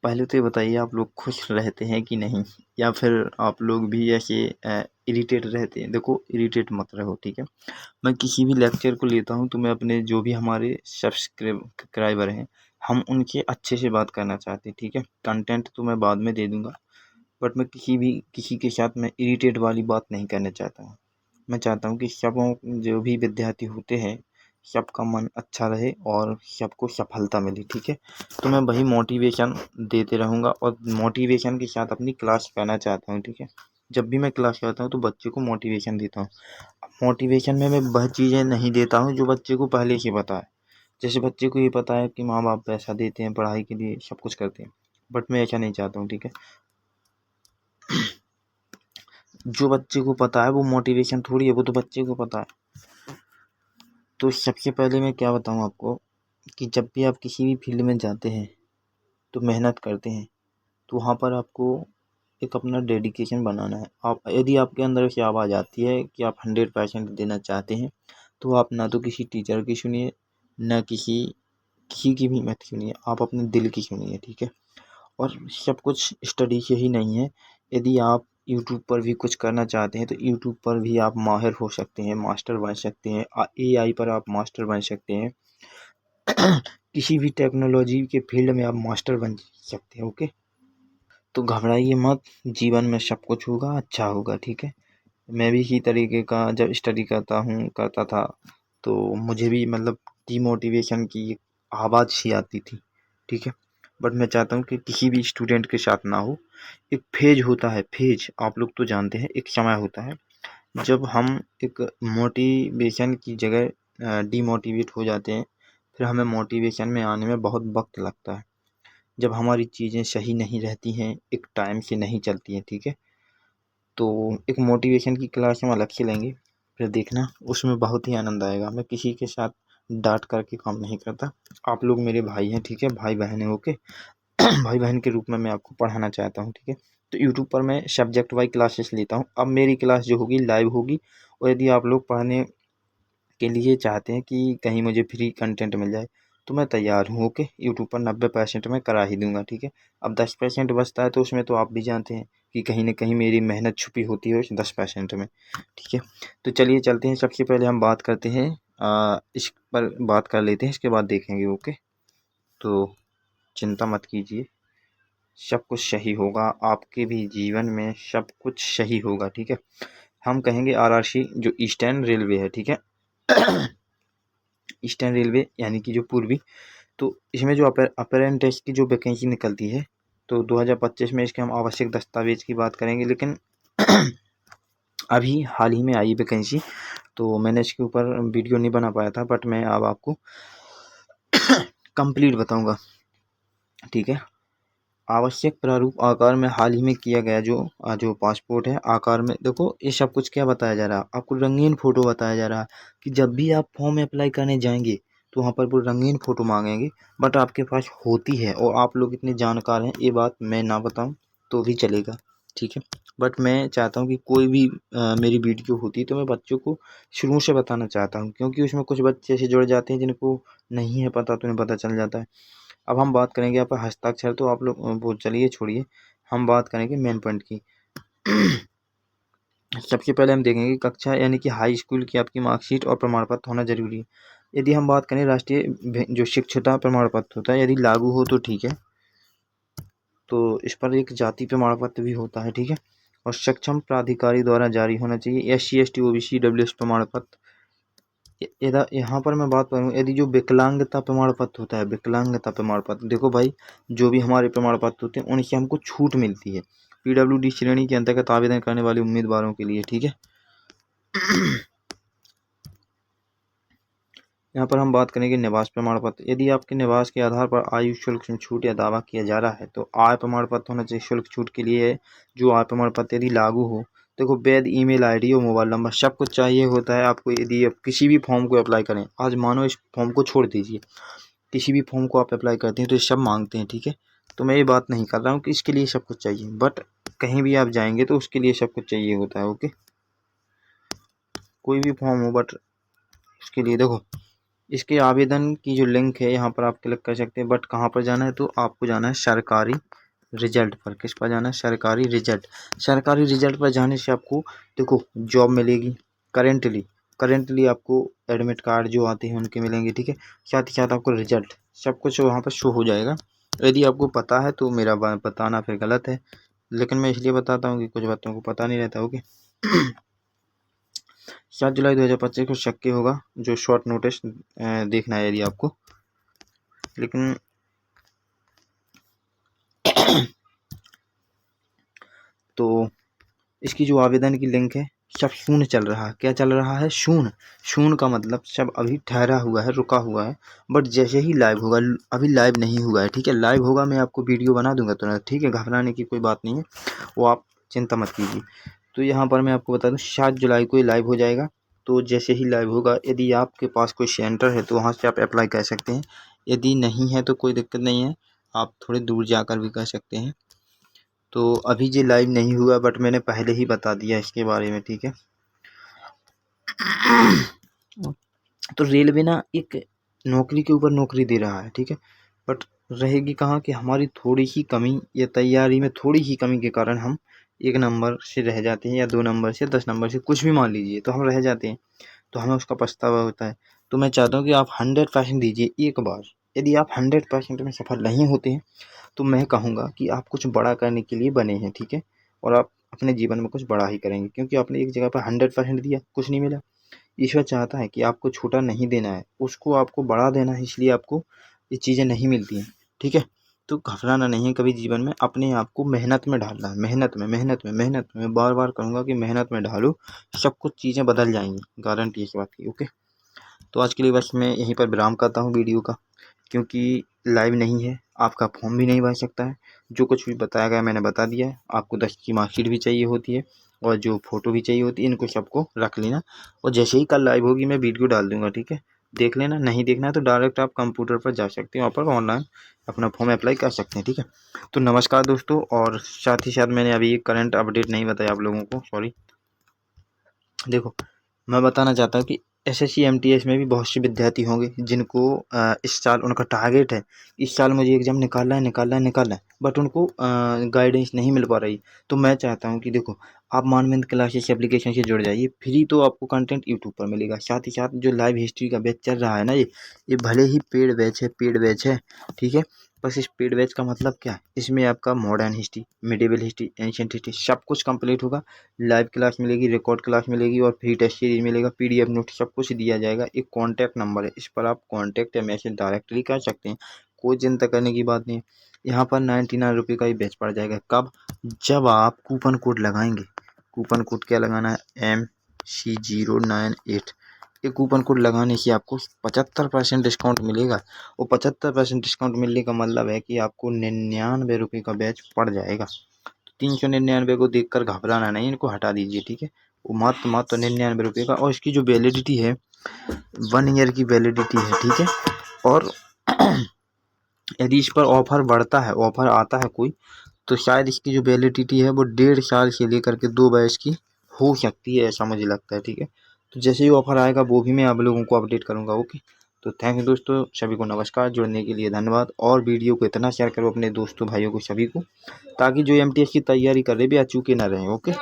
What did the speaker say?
पहले तो ये बताइए, आप लोग खुश रहते हैं कि नहीं, या फिर आप लोग भी ऐसे इरिटेट रहते हैं? देखो, इरिटेट मत रहो, ठीक है। मैं किसी भी लेक्चर को लेता हूँ तो मैं अपने जो भी हमारे सब्सक्राइबर हैं, हम उनके अच्छे से बात करना चाहते हैं, ठीक है। कंटेंट तो मैं बाद में दे दूंगा, बट मैं किसी के साथ मैं इरिटेट वाली बात नहीं करना चाहता हूँ। मैं चाहता हूँ कि जो भी विद्यार्थी होते हैं, सबका मन अच्छा रहे और सबको सफलता मिले, ठीक है। तो मैं वही मोटिवेशन देते रहूँगा और मोटिवेशन के साथ अपनी क्लास करना चाहता हूँ, ठीक है। जब भी मैं क्लास करता हूँ तो बच्चे को मोटिवेशन देता हूँ। मोटिवेशन में मैं वह चीज़ें नहीं देता हूँ जो बच्चे को पहले से पता है। जैसे बच्चे को ये पता है कि माँ बाप पैसा देते हैं पढ़ाई के लिए, सब कुछ करते हैं, बट मैं ऐसा नहीं चाहता हूँ, ठीक है। जो बच्चे को पता है वो मोटिवेशन थोड़ी है, वो तो बच्चे को पता है। तो सबसे पहले मैं क्या बताऊँ आपको, कि जब भी आप किसी भी फील्ड में जाते हैं तो मेहनत करते हैं, तो वहाँ पर आपको एक अपना डेडिकेशन बनाना है। आप यदि आपके अंदर से आवाज़ आती है कि आप 100% देना चाहते हैं, तो आप ना तो किसी टीचर की सुनिए, ना किसी किसी की भी मत सुनिए, आप अपने दिल की सुनिए, ठीक है। और सब कुछ स्टडी से ही नहीं है। यदि आप यूट्यूब पर भी कुछ करना चाहते हैं तो यूट्यूब पर भी आप माहिर हो सकते हैं, मास्टर बन सकते हैं। एआई पर आप मास्टर बन सकते हैं। किसी भी टेक्नोलॉजी के फील्ड में आप मास्टर बन सकते हैं, ओके। तो घबराइए मत, जीवन में सब कुछ होगा, अच्छा होगा, ठीक है। मैं भी इसी तरीके का जब स्टडी करता था, तो मुझे भी मतलब डीमोटिवेशन की आवाज़ सी आती थी, ठीक है। बट मैं चाहता हूँ कि किसी भी स्टूडेंट के साथ ना हो। एक फेज होता है, फेज आप लोग तो जानते हैं, एक समय होता है जब हम एक मोटिवेशन की जगह डीमोटिवेट हो जाते हैं। फिर हमें मोटिवेशन में आने में बहुत वक्त लगता है, जब हमारी चीज़ें सही नहीं रहती हैं, एक टाइम से नहीं चलती हैं, ठीक है। तो एक मोटिवेशन की क्लास हम अलग से लेंगे, फिर देखना उसमें बहुत ही आनंद आएगा। मैं किसी के साथ डांट करके काम नहीं करता। आप लोग मेरे भाई हैं, ठीक है, भाई बहन हैं, ओके। भाई बहन के रूप में मैं आपको पढ़ाना चाहता हूँ, ठीक है। तो यूट्यूब पर मैं सब्जेक्ट वाइज क्लासेस लेता हूँ। अब मेरी क्लास जो होगी लाइव होगी, और यदि आप लोग पढ़ने के लिए चाहते हैं कि कहीं मुझे फ्री कंटेंट मिल जाए, तो मैं तैयार हूँ, ओके। यूट्यूब पर 90% मैं करा ही दूंगा, ठीक है। अब 10% बचता है तो उसमें तो आप भी जानते हैं कि कहीं ना कहीं मेरी मेहनत छुपी होती है उस 10% में, ठीक है। तो चलिए चलते हैं, सबसे पहले हम बात करते हैं, इस पर बात कर लेते हैं, इसके बाद देखेंगे, ओके। तो चिंता मत कीजिए, सब कुछ सही होगा, आपके भी जीवन में सब कुछ सही होगा, ठीक है। हम कहेंगे आरआरसी जो ईस्टर्न रेलवे है, ठीक है। ईस्टर्न रेलवे यानी कि जो पूर्वी, तो इसमें जो अपेरेंटिस की जो वैकेंसी निकलती है, तो 2025 में इसके हम आवश्यक दस्तावेज की बात करेंगे। लेकिन अभी हाल ही में आई वैकेंसी, तो मैंने इसके ऊपर वीडियो नहीं बना पाया था, बट मैं अब आपको कंप्लीट बताऊंगा, ठीक है। आवश्यक प्रारूप आकार में हाल ही में किया गया जो पासपोर्ट है आकार में, देखो ये सब कुछ क्या बताया जा रहा है आपको, रंगीन फोटो बताया जा रहा है कि जब भी आप फॉर्म अप्लाई करने जाएंगे तो वहाँ पर वो रंगीन फोटो मांगेंगे। बट आपके पास होती है, और आप लोग इतने जानकार हैं, ये बात मैं ना बताऊं तो भी चलेगा, ठीक है। बट मैं चाहता हूँ कि कोई भी मेरी वीडियो होती है तो मैं बच्चों को शुरू से बताना चाहता हूँ, क्योंकि उसमें कुछ बच्चे ऐसे जुड़ जाते हैं जिनको नहीं है पता, तो उन्हें पता चल जाता है। अब हम बात करेंगे यहाँ पर हस्ताक्षर, तो आप लोग वो चलिए छोड़िए, हम बात करेंगे मेन पॉइंट की। सबसे पहले हम देखेंगे कक्षा यानी कि हाई स्कूल की आपकी मार्कशीट और प्रमाण पत्र होना जरूरी है। यदि हम बात करें राष्ट्रीय जो शिक्षुता प्रमाण पत्र होता है, यदि लागू हो तो ठीक है, तो इस पर एक जाति प्रमाण पत्र भी होता है, ठीक है। और सक्षम प्राधिकारी द्वारा जारी होना चाहिए SC ST OBC WS प्रमाण पत्र। यहाँ पर मैं बात करूँ, यदि जो विकलांगता प्रमाण पत्र होता है, विकलांगता प्रमाण पत्र, देखो भाई, जो भी हमारे प्रमाण पत्र होते हैं उनसे हमको छूट मिलती है PWD श्रेणी के अंतर्गत आवेदन करने वाले उम्मीदवारों के लिए, ठीक है। यहाँ पर हम बात करेंगे निवास प्रमाण पत्र। यदि आपके निवास के आधार पर आयु शुल्क में छूट या दावा किया जा रहा है तो आय प्रमाण पत्र होना चाहिए शुल्क छूट के लिए। जो आय प्रमाण पत्र यदि लागू हो, देखो वैध ईमेल आईडी और मोबाइल नंबर सब कुछ चाहिए होता है आपको। यदि आप किसी भी फॉर्म को अप्लाई करें, आज मानो इस फॉर्म को छोड़ दीजिए, किसी भी फॉर्म को आप अप्लाई करते हैं तो ये सब मांगते हैं, ठीक है। तो मैं ये बात नहीं कर रहा हूँ कि इसके लिए सब कुछ चाहिए, बट कहीं भी आप जाएंगे तो उसके लिए सब कुछ चाहिए होता है, ओके। कोई भी फॉर्म हो, बट उसके लिए देखो इसके आवेदन की जो लिंक है यहाँ पर आप क्लिक कर सकते हैं, बट कहाँ पर जाना है, तो आपको जाना है सरकारी रिजल्ट पर। किस पर जाना है? सरकारी रिजल्ट। सरकारी रिजल्ट पर जाने से आपको देखो जॉब मिलेगी। करेंटली आपको एडमिट कार्ड जो आते हैं उनके मिलेंगे, ठीक है। साथ ही साथ आपको रिजल्ट सब कुछ वहाँ पर शो हो जाएगा। यदि आपको पता है तो मेरा बताना फिर गलत है, लेकिन मैं इसलिए बताता हूँ कि कुछ बातों को पता नहीं रहता। ओके 7 जुलाई 2025 को शक्य होगा जो शॉर्ट नोटिस देखना है यदि आपको, लेकिन तो इसकी जो आवेदन की लिंक है सब शून्य चल रहा है। क्या चल रहा है? शून्य। शून्य का मतलब सब अभी ठहरा हुआ है, रुका हुआ है। बट जैसे ही लाइव होगा, अभी लाइव नहीं हुआ है, ठीक है। लाइव होगा मैं आपको वीडियो बना दूंगा तुरंत, ठीक है। घबराने की कोई बात नहीं है, वो आप चिंता मत कीजिए। तो यहाँ पर मैं आपको बता दूँ 7 जुलाई को ये लाइव हो जाएगा। तो जैसे ही लाइव होगा, यदि आपके पास कोई सेंटर है तो वहाँ से आप अप्लाई कर सकते हैं। यदि नहीं है तो कोई दिक्कत नहीं है, आप थोड़े दूर जाकर भी कर सकते हैं। तो अभी ये लाइव नहीं हुआ, बट मैंने पहले ही बता दिया इसके बारे में, ठीक है। तो रेलवे ना एक नौकरी के ऊपर नौकरी दे रहा है, ठीक है। बट रहेगी कहाँ कि हमारी थोड़ी ही कमी या तैयारी में थोड़ी ही कमी के कारण हम 1 नंबर से रह जाते हैं, या 2 नंबर से, 10 नंबर से, कुछ भी मान लीजिए, तो हम रह जाते हैं। तो हमें उसका पछतावा होता है। तो मैं चाहता हूँ कि आप 100% दीजिए एक बार। यदि आप 100% में सफल नहीं होते हैं तो मैं कहूँगा कि आप कुछ बड़ा करने के लिए बने हैं, ठीक है। और आप अपने जीवन में कुछ बड़ा ही करेंगे, क्योंकि आपने एक जगह पर 100% दिया, कुछ नहीं मिला। ईश्वर चाहता है कि आपको छोटा नहीं देना है, उसको आपको बड़ा देना है, इसलिए आपको ये चीज़ें नहीं मिलती हैं, ठीक है। तो घबराना नहीं है कभी जीवन में, अपने आप को मेहनत में ढालना है। मेहनत में बार बार कहूँगा कि मेहनत में ढालो, सब कुछ चीज़ें बदल जाएंगी, गारंटी इस बात की। ओके, तो आज के लिए बस मैं यहीं पर विराम करता हूँ वीडियो का, क्योंकि लाइव नहीं है, आपका फॉर्म भी नहीं भर सकता है। जो कुछ भी बताया गया मैंने बता दिया है। आपको 10 की मार्कशीट भी चाहिए होती है, और जो फ़ोटो भी चाहिए होती है, इनको सबको रख लेना। और जैसे ही कल लाइव होगी मैं वीडियो डाल दूंगा, ठीक है। देख लेना, नहीं देखना है तो डायरेक्ट आप कंप्यूटर पर जा सकते हैं, वहाँ पर ऑनलाइन अपना फॉर्म अप्लाई कर सकते हैं, ठीक है। तो नमस्कार दोस्तों, और साथ ही साथ मैंने अभी एक करंट अपडेट नहीं बताया आप लोगों को, सॉरी। देखो, मैं बताना चाहता हूँ कि एसएससी एमटीएस में भी बहुत से विद्यार्थी होंगे जिनको इस साल उनका टारगेट है, इस साल मुझे एग्ज़ाम निकालना है, बट उनको गाइडेंस नहीं मिल पा रही। तो मैं चाहता हूँ कि देखो, आप मानविंद क्लासेस एप्लीकेशन से जुड़ जाइए, फ्री तो आपको कंटेंट यूट्यूब पर मिलेगा। साथ ही साथ जो लाइव हिस्ट्री का बैच चल रहा है ना, ये भले ही पेड बैच है, ठीक है। बस इस पेड बैच का मतलब क्या है, इसमें आपका modern history, medieval history, ancient history सब कुछ कंप्लीट होगा। लाइव क्लास मिलेगी, रिकॉर्ड क्लास मिलेगी, और फ्री टेस्ट सीरीज मिलेगा, पीडीएफ नोट सब कुछ दिया जाएगा। एक कॉन्टैक्ट नंबर है, इस पर आप कॉन्टैक्ट या मैसेज डायरेक्टली कर सकते हैं, कोई चिंता करने की बात नहीं है। यहाँ पर 99 रुपये का ही बैच पड़ जाएगा। कब? जब आप कूपन कोड लगाएंगे। कूपन कोड क्या लगाना है? MC098। ये कूपन कोड लगाने से आपको 75% डिस्काउंट मिलेगा, और 75% डिस्काउंट मिलने का मतलब है कि आपको 99 रुपये का बैच पड़ जाएगा। 399 को देखकर घबराना नहीं, इनको हटा दीजिए, ठीक है। वो मात्र 99 रुपये का, और इसकी जो वैलिडिटी है 1 ईयर की वैलिडिटी है, ठीक है। और यदि इस पर ऑफर बढ़ता है, ऑफर आता है कोई, तो शायद इसकी जो वैलिडिटी है वो 1.5 साल से लेकर के 2 बैच की हो सकती है, ऐसा मुझे लगता है, ठीक है। तो जैसे ही ऑफर आएगा वो भी मैं आप लोगों को अपडेट करूंगा। ओके, तो थैंक यू दोस्तों, सभी को नमस्कार, जुड़ने के लिए धन्यवाद। और वीडियो को इतना शेयर करो अपने दोस्तों भाइयों को, सभी को, ताकि जो एमटीएस की तैयारी कर रहे भी अचूके ना रहें। ओके।